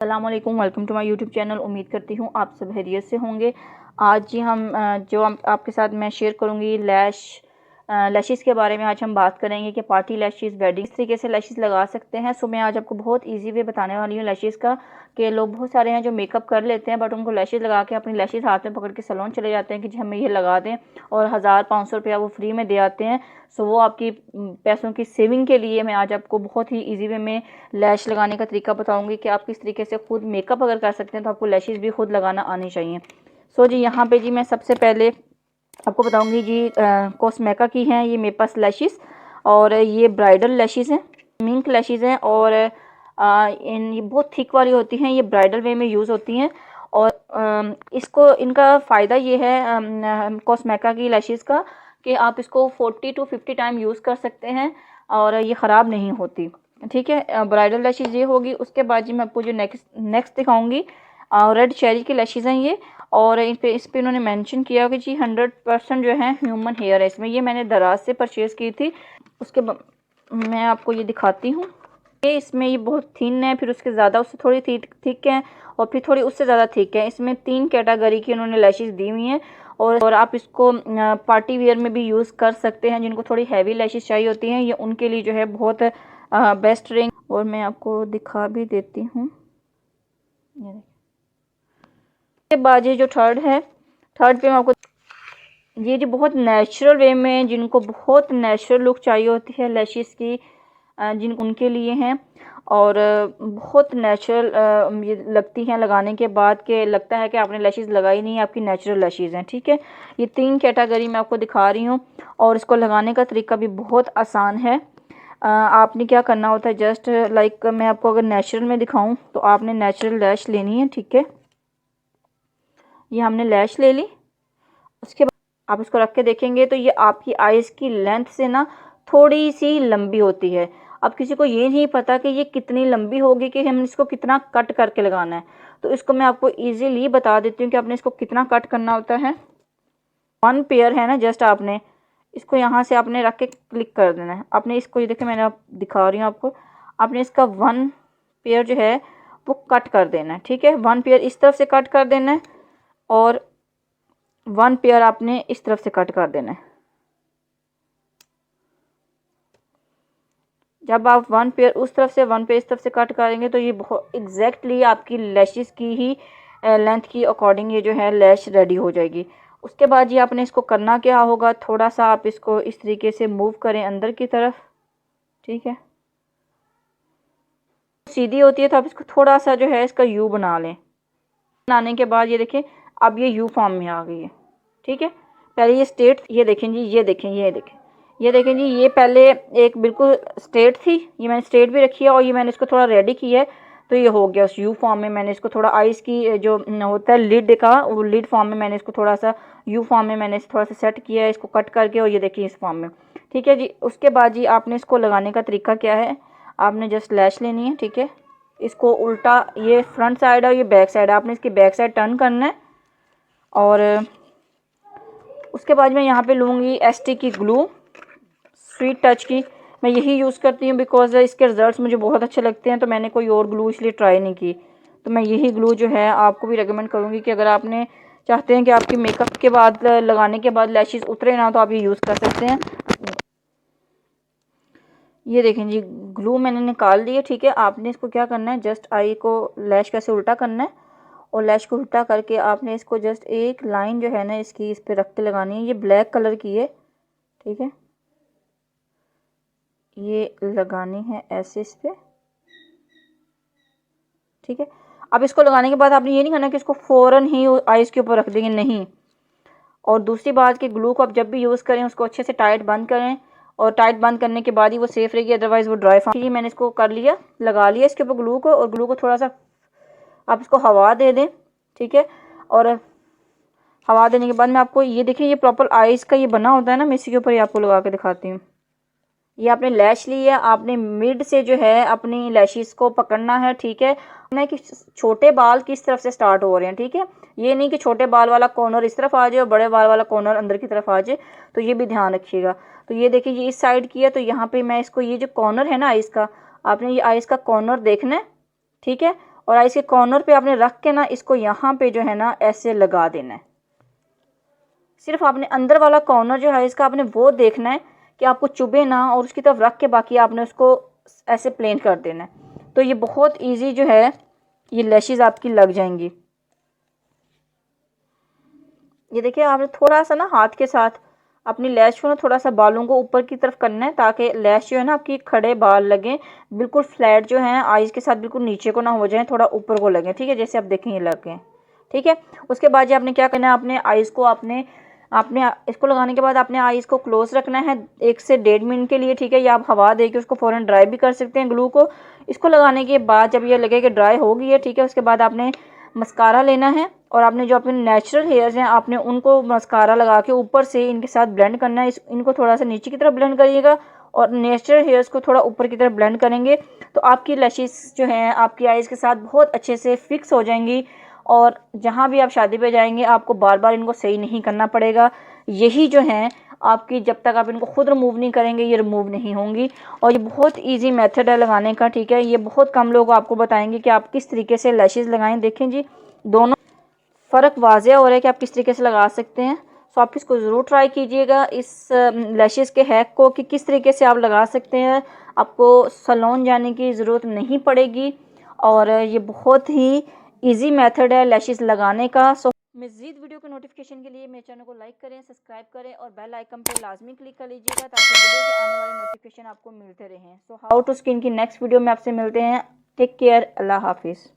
अस्सलाम वालेकुम, welcome to my YouTube channel. उम्मीद करती हूँ आप सब खैरियत से होंगे। आज जी हम आपके साथ मैं शेयर करूँगी लैशेस के बारे में। आज हम बात करेंगे कि पार्टी लैशेस, वेडिंग इस तरीके से लैशेस लगा सकते हैं। सो मैं आज आपको बहुत इजी वे बताने वाली हूँ लैशेस का, कि लोग बहुत सारे हैं जो मेकअप कर लेते हैं बट उनको लैशेस लगा के अपनी लैशेस हाथ में पकड़ के सैलून चले जाते हैं कि जी हमें ये लगा दें, और 1000-500 रुपया वो फ्री में दे आते हैं। सो वो आपकी पैसों की सेविंग के लिए मैं आज आपको बहुत ही इजी वे में लैश लगाने का तरीका बताऊंगी कि आप किस तरीके से खुद मेकअप अगर कर सकते हैं तो आपको लैशेस भी खुद लगाना आनी चाहिए। सो जी यहाँ पे जी मैं सबसे पहले आपको बताऊंगी जी कॉस्मेका की हैं ये मेरे पास लैशेस, और ये ब्राइडल लैशेस हैं, मिंक लैशेस हैं, और ये बहुत थिक वाली होती हैं, ये ब्राइडल वे में यूज़ होती हैं। और इसको इनका फ़ायदा ये है कॉस्मेका की लैशेस का कि आप इसको 40 to 50 टाइम यूज़ कर सकते हैं और ये ख़राब नहीं होती। ठीक है, ब्राइडल लैशेस ये होगी। उसके बाद जी मैं आपको जो नेक्स्ट दिखाऊंगी रेड चेरी की लैशेस हैं ये, और इस पे उन्होंने मेंशन किया कि जी 100% जो है ह्यूमन हेयर है इसमें। ये मैंने दराज से परचेज़ की थी। मैं आपको ये दिखाती हूँ। ये इसमें ये बहुत थिन है, फिर उसके ज़्यादा उससे थोड़ी थिक है, और फिर थोड़ी उससे ज़्यादा थिक है। इसमें 3 कैटेगरी की उन्होंने लैशेस दी हुई हैं, और आप इसको पार्टी वेयर में भी यूज़ कर सकते हैं। जिनको थोड़ी हैवी लैशेस चाहिए होती हैं ये उनके लिए जो है बहुत बेस्ट रहेंगे। और मैं आपको दिखा भी देती हूँ। ये बाद ये जो थर्ड पे मैं आपको ये जो बहुत नेचुरल वे में, जिनको बहुत नेचुरल लुक चाहिए होती है लैशेस की, जिन उनके लिए हैं। और बहुत नेचुरल ये लगती हैं लगाने के बाद, के लगता है कि आपने लैशेस लगाई नहीं, आपकी नेचुरल लैशेस हैं। ठीक है, ये 3 कैटेगरी मैं आपको दिखा रही हूँ, और इसको लगाने का तरीका भी बहुत आसान है। आपने क्या करना होता है, जस्ट लाइक मैं आपको अगर नेचुरल में दिखाऊं तो आपने नेचुरल लैश लेनी है। ठीक है, ये हमने लैश ले ली। उसके बाद आप इसको रख के देखेंगे तो ये आपकी आइज़ की लेंथ से ना थोड़ी सी लंबी होती है। अब किसी को ये नहीं पता कि ये कितनी लंबी होगी, कि हम इसको कितना कट करके लगाना है, तो इसको मैं आपको इजीली बता देती हूँ कि आपने इसको कितना कट करना होता है। 1 पेयर है ना, जस्ट आपने इसको यहाँ से आपने रख के क्लिक कर देना है। आपने इसको, ये देखिए मैंने आप दिखा रही हूँ आपको, आपने इसका 1 पेयर जो है वो कट कर देना है। ठीक है, 1 पेयर इस तरफ से कट कर देना है, और 1 पेयर आपने इस तरफ से कट कर देना है। जब आप 1 पेयर उस तरफ से 1 पेयर इस तरफ से कट करेंगे तो ये बहुत एग्जैक्टली आपकी लैशेस की ही लेंथ की अकॉर्डिंग ये जो है लैश रेडी हो जाएगी। उसके बाद ये आपने इसको करना क्या होगा, थोड़ा सा आप इसको इस तरीके से मूव करें अंदर की तरफ। ठीक है, सीधी होती है तो आप इसको थोड़ा सा जो है इसका यू बना लें। बनाने के बाद ये देखें अब ये यू फॉर्म में आ गई है। ठीक है, पहले ये स्ट्रेट, ये देखें जी, ये देखें जी, ये पहले एक बिल्कुल स्ट्रेट थी, ये मैंने स्ट्रेट भी रखी है, और ये मैंने इसको थोड़ा रेडी किया है तो ये हो गया उस यू फॉर्म में। मैंने इसको थोड़ा आइज़ की जो होता है लिड का, वो लिड फॉर्म में मैंने इसको थोड़ा सा यू फॉर्म में मैंने थोड़ा सा सेट किया है इसको कट करके, और ये देखिए इस फॉर्म में। ठीक है जी, उसके बाद जी आपने इसको लगाने का तरीका क्या है, आपने जस्ट लैश लेनी है। ठीक है, इसको उल्टा, ये फ्रंट साइड है, ये बैक साइड है, आपने इसकी बैक साइड टर्न करना है। और उसके बाद मैं यहाँ पे लूँगी एसटी की ग्लू, स्वीट टच की। मैं यही यूज़ करती हूँ बिकॉज इसके रिजल्ट्स मुझे बहुत अच्छे लगते हैं, तो मैंने कोई और ग्लू इसलिए ट्राई नहीं की। तो मैं यही ग्लू जो है आपको भी रेकमेंड करूँगी कि अगर आपने चाहते हैं कि आपकी मेकअप के बाद लगाने के बाद लैशेस उतरे ना, तो आप ये यूज़ कर सकते हैं। ये देखें जी, ग्लू मैंने निकाल ली है। ठीक है, आपने इसको क्या करना है, जस्ट आई को लैश कैसे उल्टा करना है, और लैश को उल्टा करके आपने इसको जस्ट एक लाइन जो है ना इसकी इस पे रख के लगानी है। ये ब्लैक कलर की है। ठीक है, ये लगानी है ऐसे इस पे। ठीक है, अब इसको लगाने के बाद आपने ये नहीं करना कि इसको फ़ौरन ही आइज़ के ऊपर रख देंगे, नहीं। और दूसरी बात कि ग्लू को आप जब भी यूज़ करें उसको अच्छे से टाइट बंद करें, और टाइट बंद करने के बाद ही वो सेफ़ रहेगी, अदरवाइज़ वो ड्राई फॉर्म। मैंने इसको कर लिया, लगा लिया इसके ऊपर ग्लू को, और ग्लू को थोड़ा सा आप इसको हवा दे दें। ठीक है, और हवा देने के बाद में आपको ये देखिए ये प्रॉपर आइज़ का ये बना होता है ना, मैं इसी के ऊपर ही आपको लगा के दिखाती हूँ। ये आपने लैश ली है, आपने मिड से जो है अपनी लैशेस को पकड़ना है। ठीक है, ना कि छोटे बाल किस तरफ से स्टार्ट हो रहे हैं। ठीक है, ये नहीं कि छोटे बाल वाला कॉर्नर इस तरफ आ जाए और बड़े बाल वाला कॉर्नर अंदर की तरफ आ जाए, तो ये भी ध्यान रखिएगा। तो ये देखिए ये इस साइड की है, तो यहाँ पे मैं इसको, ये जो कॉर्नर है ना आइज़ का, आपने ये आइज़ का कॉर्नर देखना है। ठीक है, और आइज़ के कॉर्नर पे आपने रख के ना इसको यहाँ पे जो है ना ऐसे लगा देना है। सिर्फ आपने अंदर वाला कॉर्नर जो है इसका आपने वो देखना है कि आपको चुभे ना, और उसकी तरफ रख के बाकी आपने उसको ऐसे प्लेन कर देना है। तो ये बहुत ईजी जो है ये लैशेज़ आपकी लग जाएंगी। ये देखिए आपने थोड़ा सा ना हाथ के साथ अपनी लैश को ना थोड़ा सा बालों को ऊपर की तरफ करना है ताकि लैश जो है ना आपकी खड़े बाल लगें, बिल्कुल फ्लैट जो है आईज के साथ बिल्कुल नीचे को ना हो जाए, थोड़ा ऊपर को लगें। ठीक है, जैसे आप देखें ये लगे। ठीक है, उसके बाद जो आपने क्या करना है, अपने आईज को आपने इसको लगाने के बाद अपने आईज को क्लोज रखना है 1 से 1.5 मिनट के लिए। ठीक है, या आप हवा दे के उसको फ़ौरन ड्राई भी कर सकते हैं ग्लू को। इसको लगाने के बाद जब ये लगे कि ड्राई हो गई है, ठीक है, उसके बाद आपने मस्कारा लेना है और आपने जो अपने नेचुरल हेयर्स हैं आपने उनको मस्कारा लगा के ऊपर से इनके साथ ब्लेंड करना है। इनको थोड़ा सा नीचे की तरफ ब्लेंड करिएगा और नेचुरल हेयर्स को थोड़ा ऊपर की तरफ ब्लेंड करेंगे तो आपकी लैशेस जो हैं आपकी आईज़ के साथ बहुत अच्छे से फिक्स हो जाएंगी। और जहाँ भी आप शादी पे जाएंगे आपको बार बार इनको सही नहीं करना पड़ेगा। यही जो हैं आपकी, जब तक आप इनको खुद रिमूव नहीं करेंगे ये रिमूव नहीं होंगी। और ये बहुत इजी मेथड है लगाने का। ठीक है, ये बहुत कम लोग आपको बताएंगे कि आप किस तरीके से लैशेज़ लगाएं। देखें जी, दोनों फ़र्क वाज़ेह हो रहा है कि आप किस तरीके से लगा सकते हैं। सो आप इसको ज़रूर ट्राई कीजिएगा इस लैशेज़ के हैक को कि किस तरीके से आप लगा सकते हैं। आपको सैलून जाने की ज़रूरत नहीं पड़ेगी और ये बहुत ही इजी मेथड है लैशेज़ लगाने का। सो मज़ीद वीडियो के नोटिफिकेशन के लिए मेरे चैनल को लाइक करें, सब्सक्राइब करें और बेल आइकन पर लाजमी क्लिक कर लीजिएगा ताकि वीडियो के आने वाले नोटिफिकेशन आपको मिलते रहें। सो हाउ टू स्किन की नेक्स्ट वीडियो में आपसे मिलते हैं। टेक केयर, अल्लाह हाफिज़।